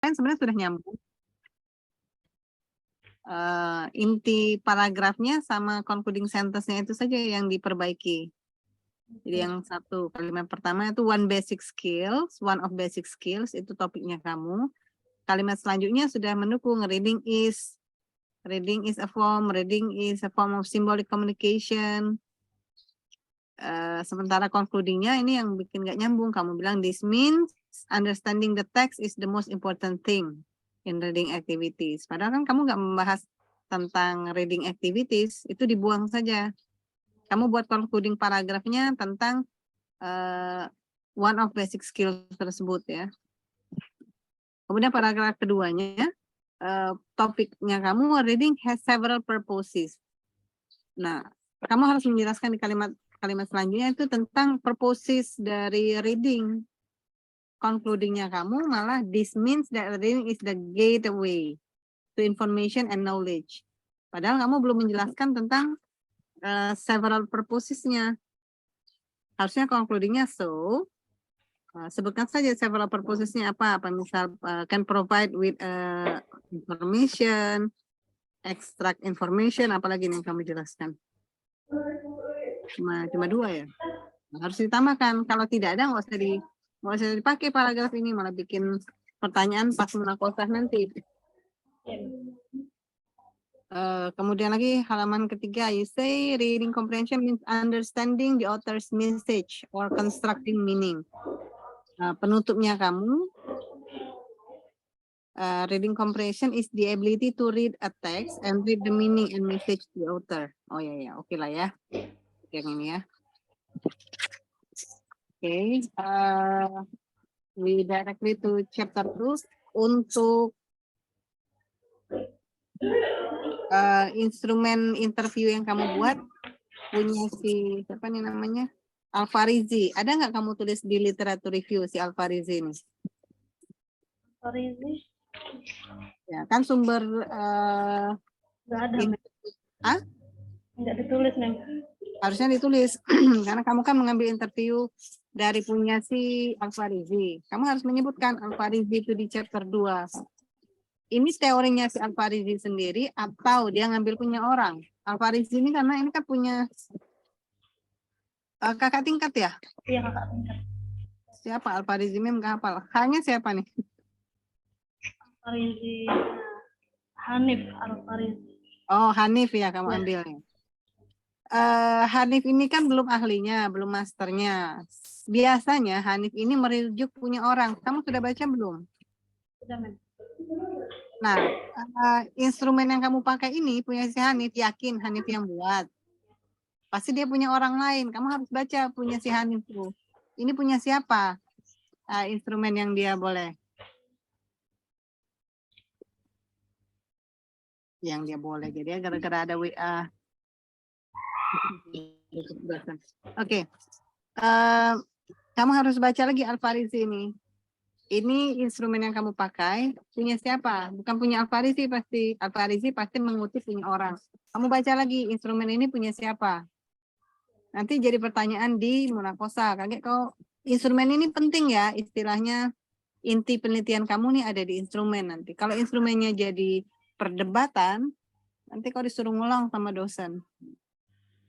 sebenarnya sudah nyambung. Inti paragrafnya sama concluding sentence-nya itu saja yang diperbaiki. Jadi yang satu kalimat pertama itu one of basic skills itu topiknya kamu. Kalimat selanjutnya sudah mendukung reading is a form of symbolic communication. Sementara concludingnya ini yang bikin gak nyambung. Kamu bilang this means understanding the text is the most important thing in reading activities. Padahal kan kamu nggak membahas tentang reading activities, itu dibuang saja. Kamu buat concluding paragrafnya tentang one of basic skills tersebut ya. Kemudian paragraf keduanya, topiknya kamu reading has several purposes. Nah, kamu harus menjelaskan di kalimat selanjutnya itu tentang purposes dari reading. Concludingnya kamu malah this means that reading is the gateway to information and knowledge. Padahal kamu belum menjelaskan tentang several purposes-nya. Harusnya concludingnya sebutkan saja several purposes-nya apa misal can provide with information, extract information, apalagi yang kamu jelaskan. Cuma dua ya. Nah, harus ditambahkan. Kalau tidak ada nggak usah dipakai paragraf ini, malah bikin pertanyaan pas munakosah nanti. Kemudian lagi halaman ketiga, you say reading comprehension means understanding the author's message or constructing meaning. Penutupnya kamu, reading comprehension is the ability to read a text and read the meaning and message the author. Oh ya, oke lah ya, yang ini ya. Oke, we directly to chapter 2 untuk instrumen interview yang kamu buat punya si siapa nih namanya Alfarizi. Ada nggak kamu tulis di literatur review si Alfarizi ini? Alfarizi? Ya kan sumber nggak ada. Nggak ditulis nih. Harusnya ditulis karena kamu kan mengambil interview dari punya si Alfarizi. Kamu harus menyebutkan Alfarizi itu di chapter 2. Ini teorinya si Alfarizi sendiri atau dia ngambil punya orang? Alfarizi ini karena ini kan punya kakak tingkat ya? Iya, kakak tingkat. Siapa Alfarizi? Mem nggak hafal. Hanya siapa nih? Alfarizi Hanif Alfarizi. Oh, Hanif ya kamu ambilnya. Hanif ini kan belum ahlinya, belum masternya. Biasanya Hanif ini merujuk punya orang. Kamu sudah baca belum? Sudah, Mem. Nah, instrumen yang kamu pakai ini punya si Hanif, yakin Hanif yang buat. Pasti dia punya orang lain. Kamu harus baca punya si Hanif tuh. Ini punya siapa? Instrumen yang dia boleh. Yang dia boleh. Jadi gara-gara ada WA. Oke. Kamu harus baca lagi Alfarizi ini. Ini instrumen yang kamu pakai punya siapa? Bukan punya Alfarizi pasti. Alfarizi pasti mengutip punya orang. Kamu baca lagi instrumen ini punya siapa? Nanti jadi pertanyaan di munakosa. Kaget kau instrumen ini penting ya, istilahnya inti penelitian kamu nih ada di instrumen nanti. Kalau instrumennya jadi perdebatan, nanti kau disuruh ngulang sama dosen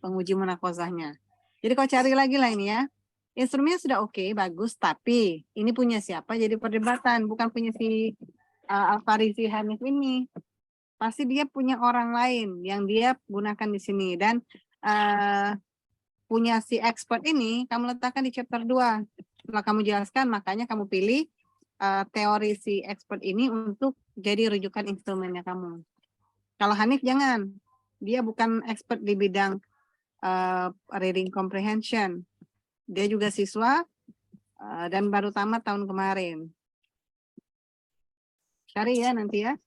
penguji munakosahnya. Jadi kau cari lagi lah ini ya. Instrumennya sudah oke, bagus, tapi ini punya siapa jadi perdebatan, bukan punya si Alfarizi Hanif ini. Pasti dia punya orang lain yang dia gunakan di sini dan punya si expert ini kamu letakkan di chapter 2. Setelah kamu jelaskan, makanya kamu pilih teori si expert ini untuk jadi rujukan instrumennya kamu. Kalau Hanif jangan. Dia bukan expert di bidang reading comprehension. Dia juga siswa dan baru tamat tahun kemarin. Cari ya nanti ya.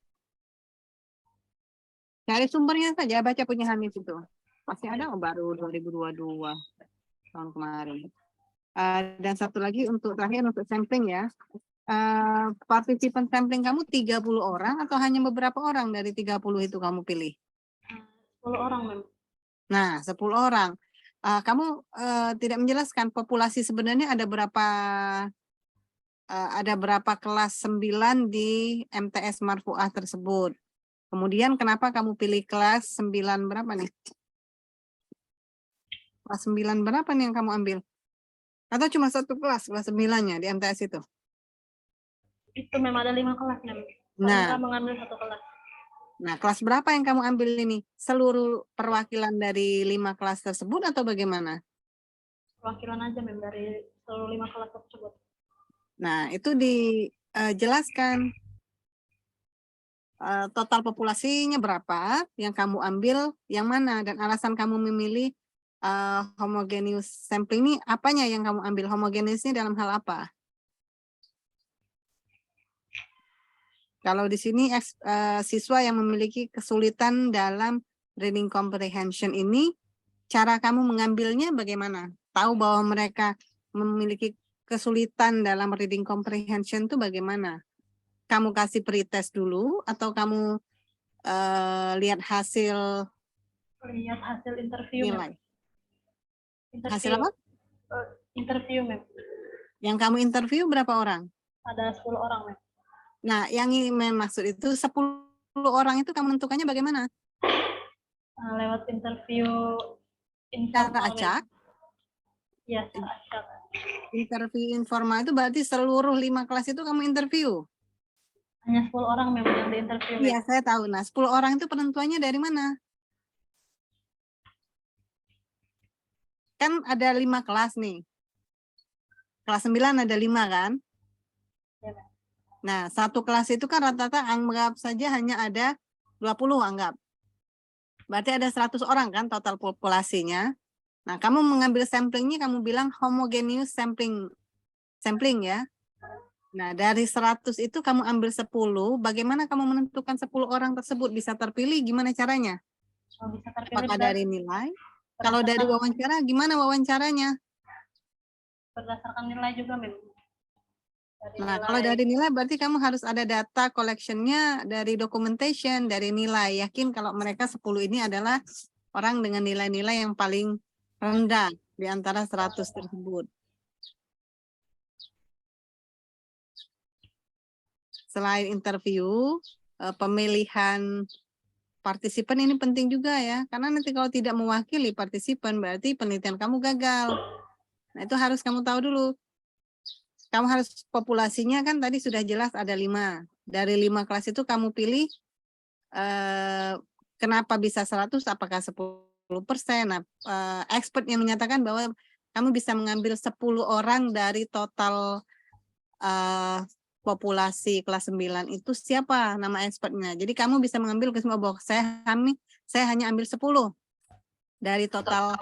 Cari sumbernya saja, baca punya Hanif itu. Pasti ada baru 2022 tahun kemarin. Dan satu lagi untuk terakhir untuk sampling ya. Partisipan sampling kamu 30 orang atau hanya beberapa orang dari 30 itu kamu pilih? 10 orang, Mem. Nah, 10 orang. Kamu tidak menjelaskan populasi sebenarnya ada berapa ada berapa kelas 9 di MTS Marfuah tersebut. Kemudian kenapa kamu pilih kelas 9 berapa nih? Kelas 9 berapa nih yang kamu ambil? Atau cuma satu kelas 9-nya di MTS itu? Itu memang ada 5 kelas, Mem. Nah, Saya mengambil 1 kelas. nah, kelas berapa yang kamu ambil ini? Seluruh perwakilan dari 5 kelas tersebut atau bagaimana? Perwakilan aja, Mem, dari seluruh 5 kelas tersebut. Nah, itu dijelaskan total populasinya berapa yang kamu ambil, yang mana, dan alasan kamu memilih homogeneous sampling ini apanya yang kamu ambil? Homogeneousnya dalam hal apa? Kalau di sini siswa yang memiliki kesulitan dalam reading comprehension ini, cara kamu mengambilnya bagaimana? Tahu bahwa mereka memiliki kesulitan dalam reading comprehension itu bagaimana? Kamu kasih pretest dulu atau kamu lihat hasil Lihat hasil interview, Mem. nilai? Hasil Interview. apa? Interview, Mem. Yang kamu interview berapa orang? Ada 10 orang, Mem. Nah, yang ingin maksud itu 10 orang itu kamu menentukannya bagaimana? Lewat interview Cara informal, Mem. acak? Ya, acak. Interview informal itu berarti seluruh 5 kelas itu kamu interview? Hanya 10 orang, Mem, yang diinterview, Mem. Iya, saya tahu. Nah, 10 orang itu penentuannya dari mana? Kan ada 5 kelas nih. Kelas 9 ada 5 kan? Ya, Mem. Nah, satu kelas itu kan rata-rata anggap saja hanya ada 20 anggap. Berarti ada 100 orang kan total populasinya. Nah, kamu mengambil samplingnya, kamu bilang homogeneous sampling ya. Nah, dari 100 itu kamu ambil 10, bagaimana kamu menentukan 10 orang tersebut bisa terpilih, gimana caranya? Bisa terpilih Apakah dari nilai? Kalau dari berdasarkan wawancara, gimana wawancaranya? berdasarkan nilai juga, Mem. Dari Nah, kalau dari nilai berarti kamu harus ada data collection-nya dari documentation, dari nilai. Yakin kalau mereka 10 ini adalah orang dengan nilai-nilai yang paling rendah di antara 100 tersebut. Selain interview, pemilihan partisipan ini penting juga ya. Karena nanti kalau tidak mewakili partisipan berarti penelitian kamu gagal. Nah, itu harus kamu tahu dulu. Kamu harus populasinya kan tadi sudah jelas ada 5. Dari 5 kelas itu kamu pilih kenapa bisa 100, apakah 10%. Nah, expert yang menyatakan bahwa kamu bisa mengambil 10 orang dari total populasi kelas 9 itu siapa nama expertnya. Jadi kamu bisa mengambil kesimpulan bahwa saya hanya ambil 10 dari total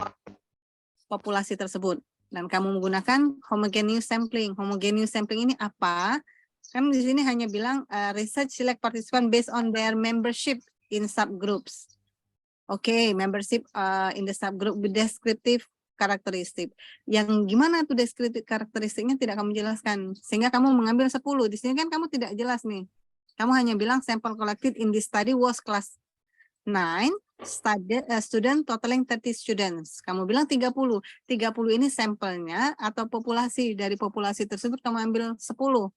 populasi tersebut. Dan kamu menggunakan homogeneous sampling. Homogeneous sampling ini apa? Kan di sini hanya bilang research select participant based on their membership in subgroups. Oke, membership in the subgroup with descriptive karakteristik. Yang gimana tuh descriptive karakteristiknya tidak kamu jelaskan. Sehingga kamu mengambil 10. Di sini kan kamu tidak jelas nih. Kamu hanya bilang sample collected in this study was class 9, student totaling 30 students. Kamu bilang 30. 30 ini sampelnya atau populasi. Dari populasi tersebut kamu ambil 10.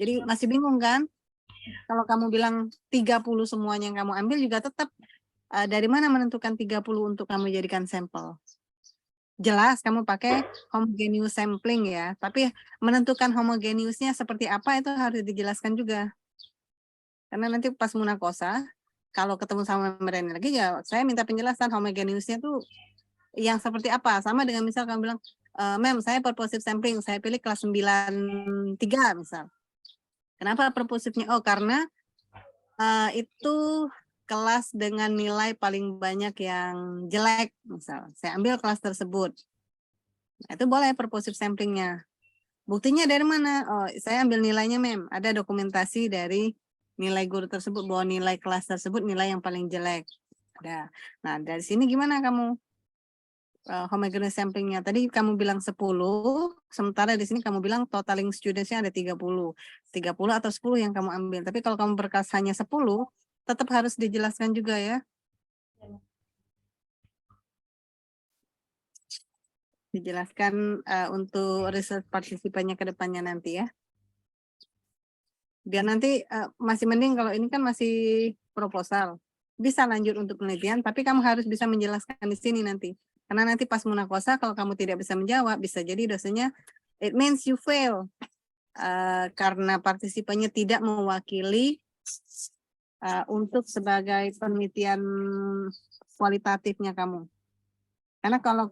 Jadi masih bingung kan? Kalau kamu bilang 30 semuanya yang kamu ambil juga tetap dari mana menentukan 30 untuk kamu jadikan sampel? Jelas kamu pakai homogeneous sampling ya, tapi menentukan homogeneousnya seperti apa itu harus dijelaskan juga. Karena nanti pas munakosa, kalau ketemu sama member lagi ya saya minta penjelasan homogeneousnya tuh yang seperti apa. Sama dengan misal kamu bilang, Mem saya purposive sampling, saya pilih kelas 93 misal. Kenapa purposifnya? Oh karena itu kelas dengan nilai paling banyak yang jelek, misal. Saya ambil kelas tersebut. Nah, itu boleh purposive samplingnya. Buktinya dari mana? Oh, saya ambil nilainya, Mem. Ada dokumentasi dari nilai guru tersebut, bahwa nilai kelas tersebut nilai yang paling jelek. Ada. Nah, dari sini gimana kamu homogeneous samplingnya? Tadi kamu bilang 10, sementara di sini kamu bilang totaling students-nya ada 30. 30 atau 10 yang kamu ambil. Tapi kalau kamu berkas hanya 10, tetap harus dijelaskan juga ya. dijelaskan untuk research partisipannya ke depannya nanti ya. Biar nanti masih mending kalau ini kan masih proposal. Bisa lanjut untuk penelitian, tapi kamu harus bisa menjelaskan di sini nanti. Karena nanti pas munakosa kalau kamu tidak bisa menjawab, bisa jadi dosennya it means you fail. Karena partisipannya tidak mewakili untuk sebagai penelitian kualitatifnya kamu. Karena kalau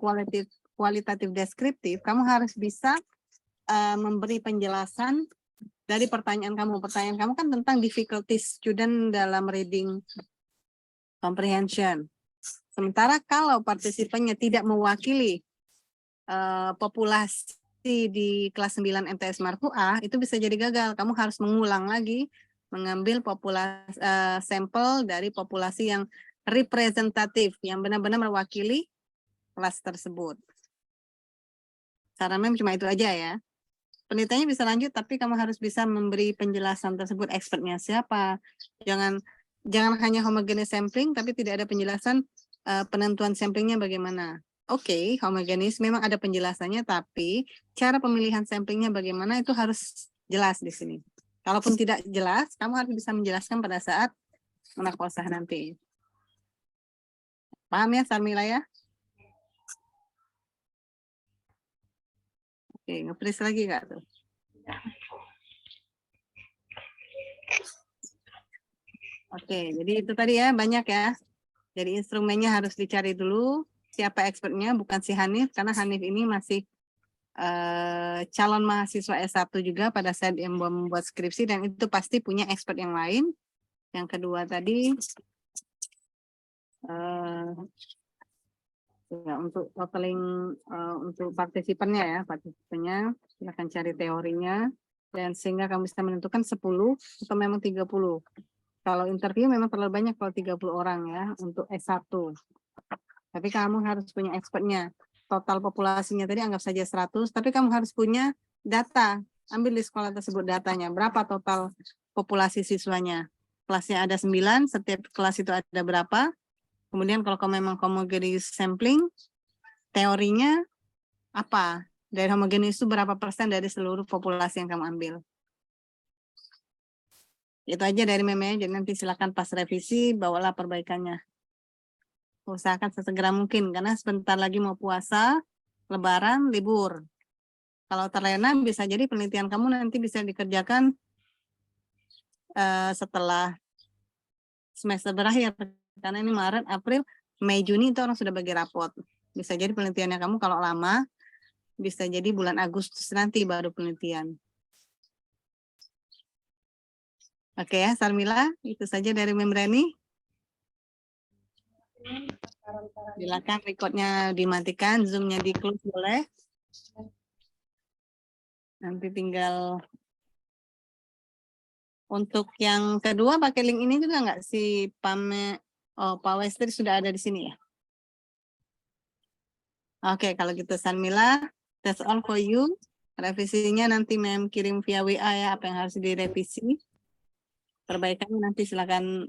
kualitatif deskriptif, kamu harus bisa memberi penjelasan dari pertanyaan kamu. Pertanyaan kamu kan tentang difficulties student dalam reading comprehension. Sementara kalau partisipannya tidak mewakili populasi di kelas 9 MTS Marfu'ah, itu bisa jadi gagal. Kamu harus mengulang lagi, mengambil populasi sampel dari populasi yang representatif, yang benar-benar mewakili kelas tersebut. Saran mem cuma itu aja ya. Penelitiannya bisa lanjut, tapi kamu harus bisa memberi penjelasan tersebut, expertnya siapa. Jangan hanya homogeneous sampling, tapi tidak ada penjelasan penentuan samplingnya bagaimana. Oke, homogeneous memang ada penjelasannya, tapi cara pemilihan samplingnya bagaimana itu harus jelas di sini. Kalaupun tidak jelas, kamu harus bisa menjelaskan pada saat munakosah nanti. Paham ya, Sarmila ya? Oke, nge-freeze lagi Kak tuh. Oke, jadi itu tadi ya, banyak ya. Jadi instrumennya harus dicari dulu siapa expertnya, bukan si Hanif, karena Hanif ini masih calon mahasiswa S1 juga pada saat dia membuat skripsi, dan itu pasti punya expert yang lain. Yang kedua tadi, ya, untuk totaling untuk partisipannya silakan cari teorinya, dan sehingga kamu bisa menentukan 10 atau memang 30. Kalau interview memang terlalu banyak kalau 30 orang ya untuk S1. Tapi kamu harus punya expertnya. Total populasinya tadi anggap saja 100, tapi kamu harus punya data. Ambil di sekolah tersebut datanya, berapa total populasi siswanya. Kelasnya ada 9, setiap kelas itu ada berapa. Kemudian kalau kamu memang homogeneous sampling, teorinya apa? Dari homogeneous itu berapa persen dari seluruh populasi yang kamu ambil. Itu aja dari meme, jadi nanti silakan pas revisi, bawalah perbaikannya. Usahakan sesegera mungkin, karena sebentar lagi mau puasa, lebaran, libur. Kalau terlena, bisa jadi penelitian kamu nanti bisa dikerjakan setelah semester berakhir. Karena ini Maret, April, Mei, Juni itu orang sudah bagi rapot. Bisa jadi penelitiannya kamu kalau lama, bisa jadi bulan Agustus nanti baru penelitian. Oke ya, Sarmila, itu saja dari Membrani. Silakan recordnya dimatikan, zoomnya di close boleh. Nanti tinggal untuk yang kedua pakai link ini juga nggak si Pame? Oh, Pak Westri sudah ada di sini ya. Oke, kalau gitu Sarmila, that's all for you. Revisinya nanti Mem kirim via WA ya apa yang harus direvisi. Perbaikannya nanti silakan